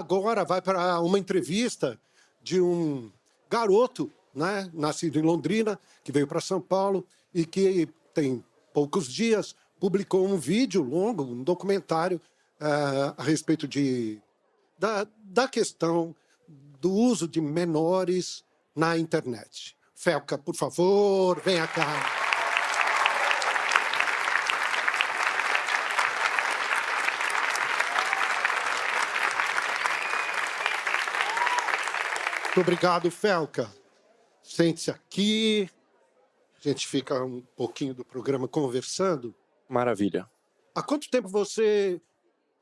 Agora vai para uma entrevista de um garoto, né, nascido em Londrina, que veio para São Paulo e que tem poucos dias publicou um vídeo longo, um documentário a respeito da questão do uso de menores na internet. Felca, por favor, venha cá. Muito obrigado, Felca. Sente-se aqui. A gente fica um pouquinho do programa conversando. Maravilha. Há quanto tempo você,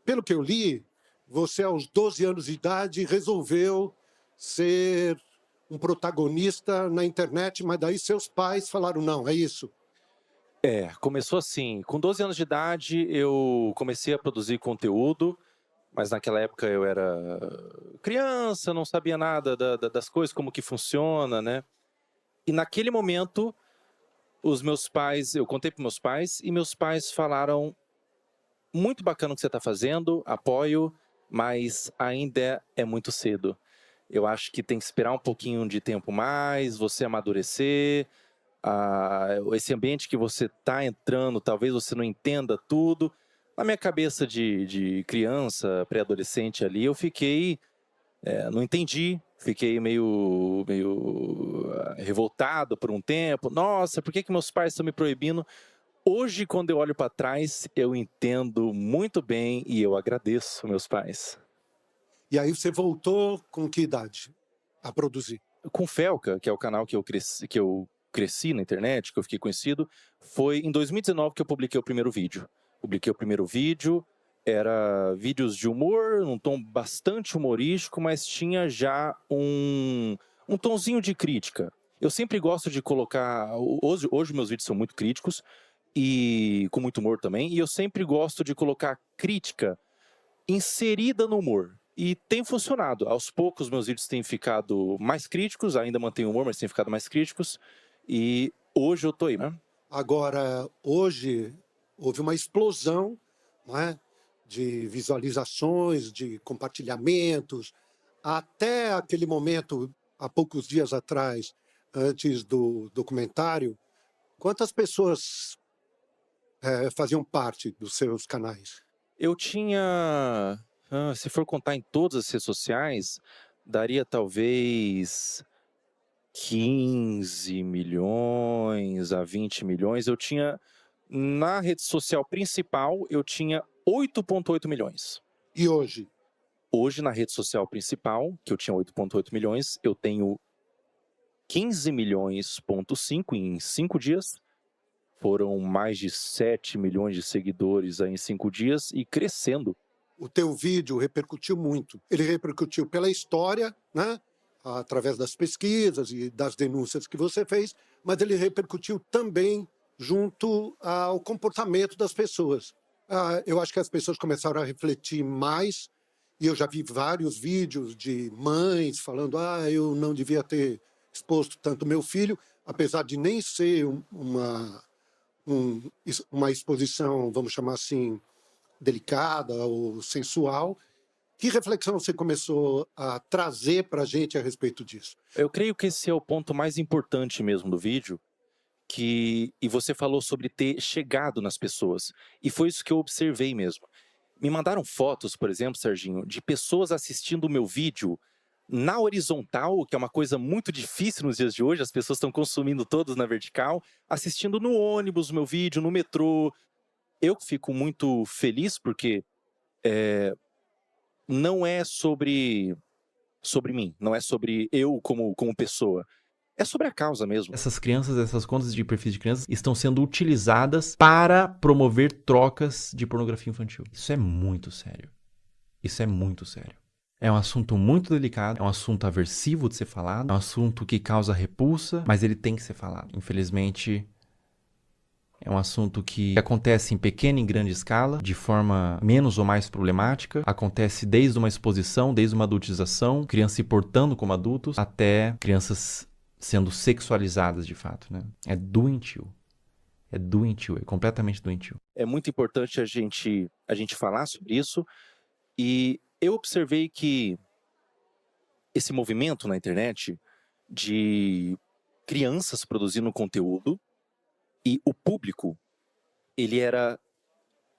pelo que eu li, você aos 12 anos de idade resolveu ser um protagonista na internet, mas daí seus pais falaram não, é isso? Começou assim. Com 12 anos de idade, eu comecei a produzir conteúdo, mas naquela época eu era criança, não sabia nada das coisas, como que funciona, né? E naquele momento, eu contei para meus pais, e meus pais falaram: muito bacana o que você está fazendo, apoio, mas ainda é muito cedo. Eu acho que tem que esperar um pouquinho de tempo mais, você amadurecer. Esse ambiente que você está entrando, talvez você não entenda tudo. Na minha cabeça de criança, pré-adolescente ali, eu fiquei, não entendi, fiquei meio revoltado por um tempo. Nossa, por que meus pais estão me proibindo? Hoje, quando eu olho para trás, eu entendo muito bem e eu agradeço meus pais. E aí você voltou com que idade a produzir? Com Felca, que é o canal que eu cresci na internet, que eu fiquei conhecido, foi em 2019 que eu publiquei o primeiro vídeo. Publiquei o primeiro vídeo, era vídeos de humor, um tom bastante humorístico, mas tinha já um tonzinho de crítica. Eu sempre gosto de colocar... Hoje meus vídeos são muito críticos, e com muito humor também, e eu sempre gosto de colocar crítica inserida no humor. E tem funcionado. Aos poucos, meus vídeos têm ficado mais críticos, ainda mantenho humor, mas têm ficado mais críticos. E hoje eu tô aí, né? Agora, hoje, houve uma explosão, não é? De visualizações, de compartilhamentos. Até aquele momento, há poucos dias atrás, antes do documentário, quantas pessoas faziam parte dos seus canais? Eu tinha... se for contar em todas as redes sociais, daria talvez 15 milhões a 20 milhões. Eu tinha... Na rede social principal, eu tinha 8,8 milhões. E hoje? Hoje, na rede social principal, que eu tinha 8,8 milhões, eu tenho 15 milhões,5 em 5 dias. Foram mais de 7 milhões de seguidores aí em 5 dias e crescendo. O teu vídeo repercutiu muito. Ele repercutiu pela história, né? Através das pesquisas e das denúncias que você fez, mas ele repercutiu também junto ao comportamento das pessoas. Eu acho que as pessoas começaram a refletir mais, e eu já vi vários vídeos de mães falando: eu não devia ter exposto tanto meu filho, apesar de nem ser uma exposição, vamos chamar assim, delicada ou sensual. Que reflexão você começou a trazer para a gente a respeito disso? Eu creio que esse é o ponto mais importante mesmo do vídeo, e você falou sobre ter chegado nas pessoas, e foi isso que eu observei mesmo. Me mandaram fotos, por exemplo, Serginho, de pessoas assistindo o meu vídeo na horizontal, que é uma coisa muito difícil nos dias de hoje, as pessoas estão consumindo todos na vertical, assistindo no ônibus, meu vídeo, no metrô. Eu fico muito feliz porque não é sobre mim, não é sobre eu como pessoa. É sobre a causa mesmo. Essas crianças, essas contas de perfis de crianças estão sendo utilizadas para promover trocas de pornografia infantil. Isso é muito sério. Isso é muito sério. É um assunto muito delicado, é um assunto aversivo de ser falado, é um assunto que causa repulsa, mas ele tem que ser falado. Infelizmente, é um assunto que acontece em pequena e grande escala, de forma menos ou mais problemática. Acontece desde uma exposição, desde uma adultização, crianças se portando como adultos, até crianças sendo sexualizadas de fato, né? É doentio. É doentio, é completamente doentio. É muito importante a gente falar sobre isso, e eu observei que esse movimento na internet de crianças produzindo conteúdo e o público, ele era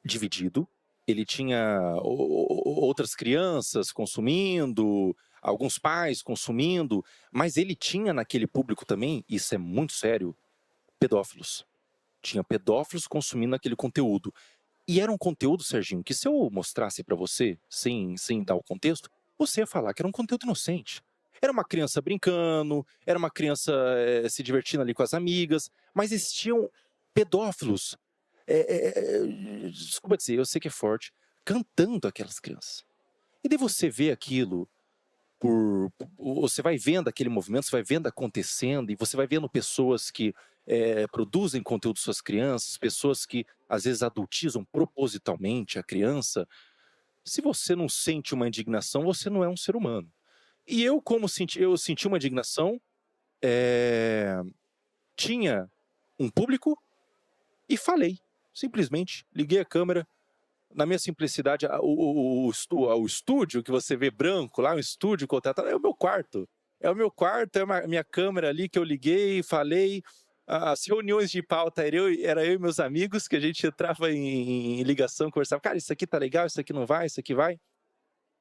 dividido, ele tinha outras crianças consumindo, alguns pais consumindo, mas ele tinha naquele público também, isso é muito sério, pedófilos. Tinha pedófilos consumindo aquele conteúdo. E era um conteúdo, Serginho, que se eu mostrasse pra você, sem dar o contexto, você ia falar que era um conteúdo inocente. Era uma criança brincando, era uma criança se divertindo ali com as amigas, mas existiam pedófilos, desculpa dizer, eu sei que é forte, cantando aquelas crianças. E daí você vê aquilo, você vai vendo aquele movimento, você vai vendo acontecendo, e você vai vendo pessoas que produzem conteúdo suas crianças, pessoas que às vezes adultizam propositalmente a criança. Se você não sente uma indignação, você não é um ser humano. E eu, eu senti uma indignação, tinha um público e falei. Simplesmente liguei a câmera. Na minha simplicidade, o estúdio que você vê branco lá, o estúdio contratado, é o meu quarto. É o meu quarto, é a minha câmera ali que eu liguei, falei. As reuniões de pauta era eu e meus amigos, que a gente entrava em ligação, conversava. Cara, isso aqui tá legal, isso aqui não vai, isso aqui vai.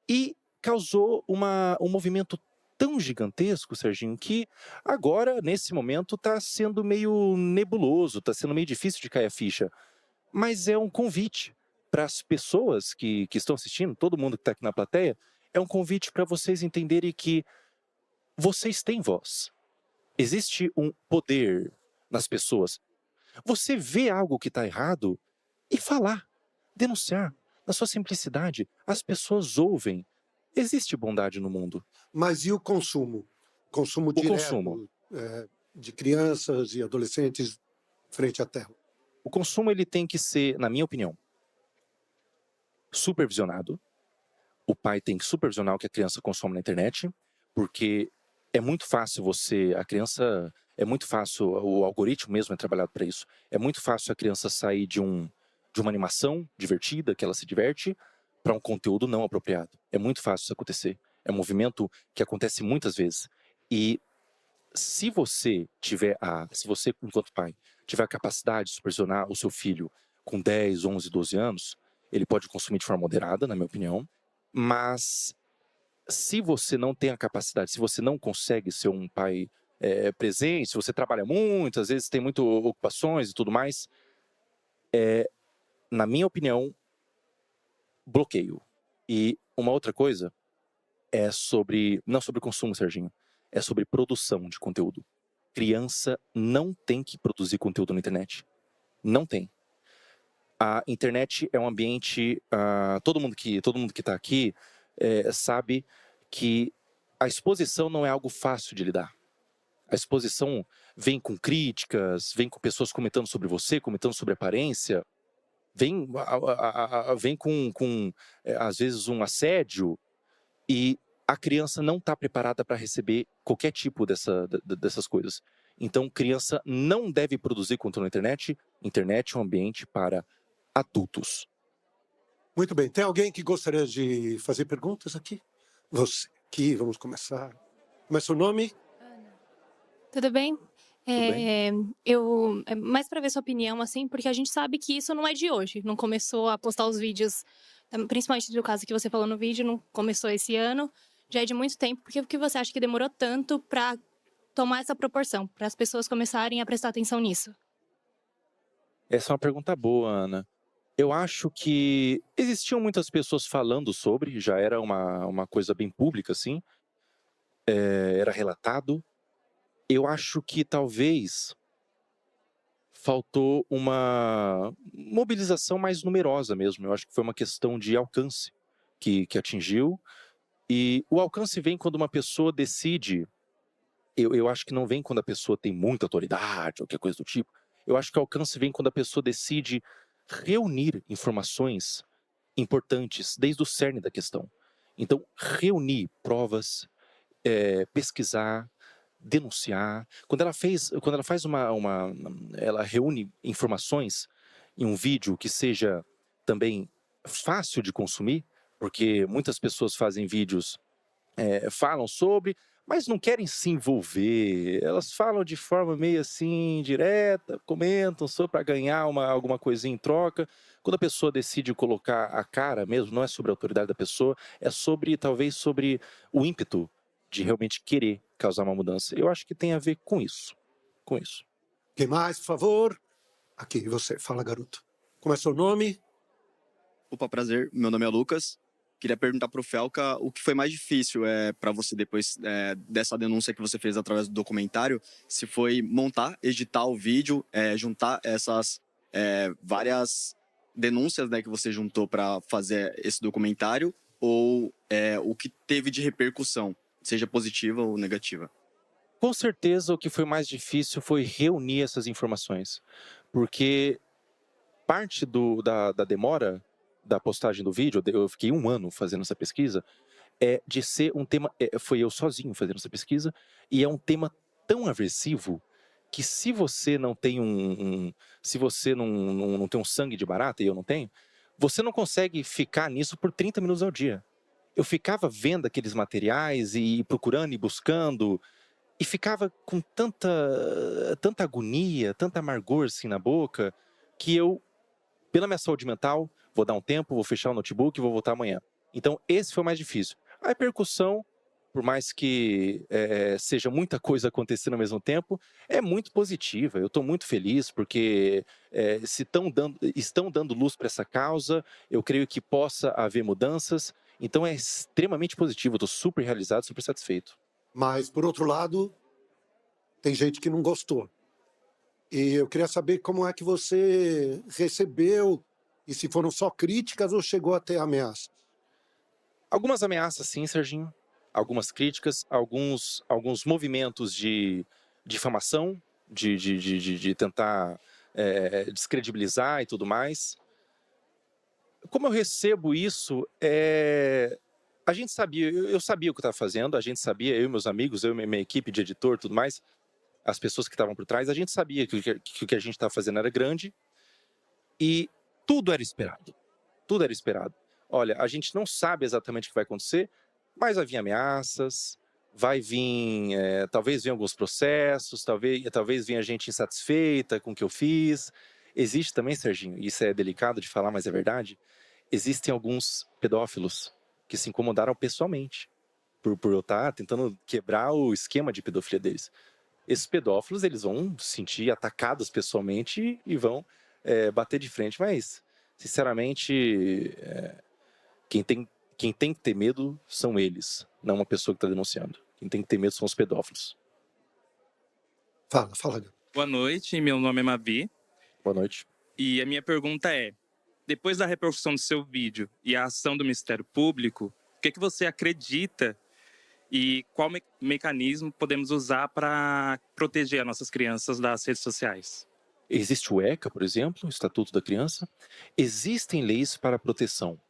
E causou um movimento tão gigantesco, Serginho, que agora, nesse momento, tá sendo meio nebuloso, tá sendo meio difícil de cair a ficha. Mas é um convite para as pessoas que estão assistindo, todo mundo que está aqui na plateia, é um convite para vocês entenderem que vocês têm voz. Existe um poder nas pessoas. Você vê algo que está errado e falar, denunciar, na sua simplicidade. As pessoas ouvem. Existe bondade no mundo. Mas e o consumo? Consumo direto de crianças e adolescentes frente à tela? O consumo ele tem que ser, na minha opinião, supervisionado. O pai tem que supervisionar o que a criança consome na internet, porque é muito fácil é muito fácil, o algoritmo mesmo é trabalhado para isso. É muito fácil a criança sair de uma animação divertida, que ela se diverte, para um conteúdo não apropriado. É muito fácil isso acontecer. É um movimento que acontece muitas vezes. E se você, enquanto pai, tiver a capacidade de supervisionar o seu filho com 10, 11, 12 anos, ele pode consumir de forma moderada, na minha opinião, mas se você não tem a capacidade, se você não consegue ser um pai presente, se você trabalha muito, às vezes tem muitas ocupações e tudo mais, na minha opinião, bloqueio. E uma outra coisa não sobre consumo, Serginho, é sobre produção de conteúdo. Criança não tem que produzir conteúdo na internet. Não tem. A internet é um ambiente, todo mundo que está aqui sabe que a exposição não é algo fácil de lidar. A exposição vem com críticas, vem com pessoas comentando sobre você, comentando sobre aparência, vem com às vezes um assédio, e a criança não está preparada para receber qualquer tipo dessas coisas. Então, criança não deve produzir conteúdo na internet. Internet é um ambiente para adultos. Muito bem. Tem alguém que gostaria de fazer perguntas aqui? Você aqui, vamos começar. Como é seu nome? Ana. Tudo bem? Mais para ver sua opinião, assim, porque a gente sabe que isso não é de hoje. Não começou a postar os vídeos, principalmente do caso que você falou no vídeo, não começou esse ano, já é de muito tempo. Por que você acha que demorou tanto para tomar essa proporção, para as pessoas começarem a prestar atenção nisso? Essa é uma pergunta boa, Ana. Eu acho que existiam muitas pessoas falando sobre, já era uma coisa bem pública, assim, era relatado. Eu acho que talvez faltou uma mobilização mais numerosa mesmo. Eu acho que foi uma questão de alcance que atingiu. E o alcance vem quando uma pessoa decide. Eu acho que não vem quando a pessoa tem muita autoridade ou qualquer coisa do tipo. Eu acho que o alcance vem quando a pessoa decide reunir informações importantes desde o cerne da questão. Então, reunir provas, pesquisar, denunciar. Quando ela faz ela reúne informações em um vídeo que seja também fácil de consumir, porque muitas pessoas fazem vídeos, falam sobre, mas não querem se envolver. Elas falam de forma meio assim, direta, comentam só para ganhar alguma coisinha em troca. Quando a pessoa decide colocar a cara mesmo, não é sobre a autoridade da pessoa, é talvez sobre o ímpeto de realmente querer causar uma mudança. Eu acho que tem a ver com isso. Com isso. Quem mais, por favor? Aqui, você. Fala, garoto. Como é seu nome? Opa, prazer. Meu nome é Lucas. Queria perguntar pro Felca o que foi mais difícil para você depois dessa denúncia que você fez através do documentário, se foi montar, editar o vídeo, juntar essas várias denúncias, né, que você juntou para fazer esse documentário, ou o que teve de repercussão, seja positiva ou negativa. Com certeza o que foi mais difícil foi reunir essas informações, porque parte da demora da postagem do vídeo, eu fiquei 1 ano fazendo essa pesquisa, de ser um tema, foi eu sozinho fazendo essa pesquisa, e é um tema tão aversivo que se você não tem se você não tem um sangue de barata, e eu não tenho, você não consegue ficar nisso por 30 minutos ao dia. Eu ficava vendo aqueles materiais e procurando e buscando, e ficava com tanta agonia, tanta amargor assim na boca, que eu, pela minha saúde mental, vou dar um tempo, vou fechar o notebook e vou voltar amanhã. Então, esse foi o mais difícil. A repercussão, por mais que seja muita coisa acontecendo ao mesmo tempo, é muito positiva. Eu estou muito feliz porque se estão dando luz para essa causa, eu creio que possa haver mudanças. Então, é extremamente positivo. Eu estou super realizado, super satisfeito. Mas, por outro lado, tem gente que não gostou. E eu queria saber como é que você recebeu, e se foram só críticas ou chegou a ter ameaças? Algumas ameaças, sim, Serginho. Algumas críticas, alguns movimentos de difamação, de tentar descredibilizar e tudo mais. Como eu recebo isso, a gente sabia, eu sabia o que eu estava fazendo, a gente sabia, eu e meus amigos, eu e minha equipe de editor e tudo mais, as pessoas que estavam por trás, a gente sabia que o que a gente estava fazendo era grande e tudo era esperado. Tudo era esperado. Olha, a gente não sabe exatamente o que vai acontecer, mas vai vir ameaças, vai vir, talvez venham alguns processos, talvez venha gente insatisfeita com o que eu fiz. Existe também, Serginho, e isso é delicado de falar, mas é verdade, existem alguns pedófilos que se incomodaram pessoalmente por eu estar tentando quebrar o esquema de pedofilia deles. Esses pedófilos, eles vão se sentir atacados pessoalmente e vão bater de frente, mas, sinceramente, quem tem que ter medo são eles, não uma pessoa que está denunciando. Quem tem que ter medo são os pedófilos. Fala. Boa noite, meu nome é Mavi. Boa noite. E a minha pergunta é, depois da repercussão do seu vídeo e a ação do Ministério Público, o que você acredita e qual mecanismo podemos usar para proteger as nossas crianças das redes sociais? Existe o ECA, por exemplo, o Estatuto da Criança. Existem leis para proteção.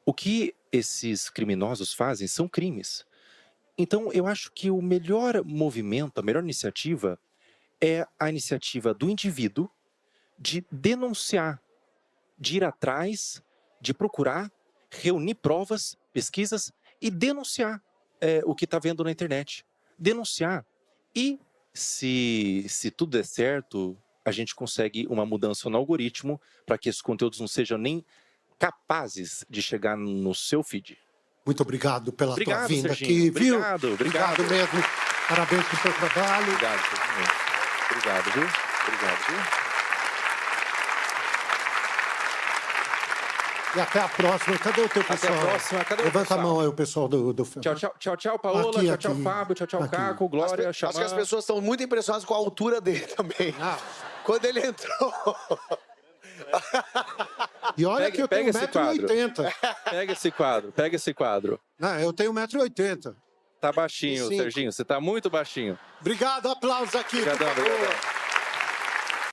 O que esses criminosos fazem são crimes. Então, eu acho que o melhor movimento, a melhor iniciativa é a iniciativa do indivíduo de denunciar, de ir atrás, de procurar, reunir provas, pesquisas e denunciar o que está vendo na internet. Denunciar. E se tudo der certo, a gente consegue uma mudança no algoritmo para que esses conteúdos não sejam nem capazes de chegar no seu feed. Muito obrigado pela tua vinda Serginho. aqui, viu? Obrigado Mesmo. Parabéns pelo seu trabalho. Obrigado, Serginho. Obrigado, viu? E até a próxima. Cadê o teu pessoal? Até a próxima. Cadê o Levanta pessoal? a mão aí, o pessoal do filme. Tchau, Paola. Aqui, tchau, Fábio. Tchau, aqui. Caco. Glória, Acho que as pessoas estão muito impressionadas com a altura dele também. Quando ele entrou... E olha que eu tenho 1,80 m. Pega esse quadro. Não, eu tenho 1,80 m. Tá baixinho, Serginho. Você tá muito baixinho. Obrigado, aplausos aqui. Obrigadão.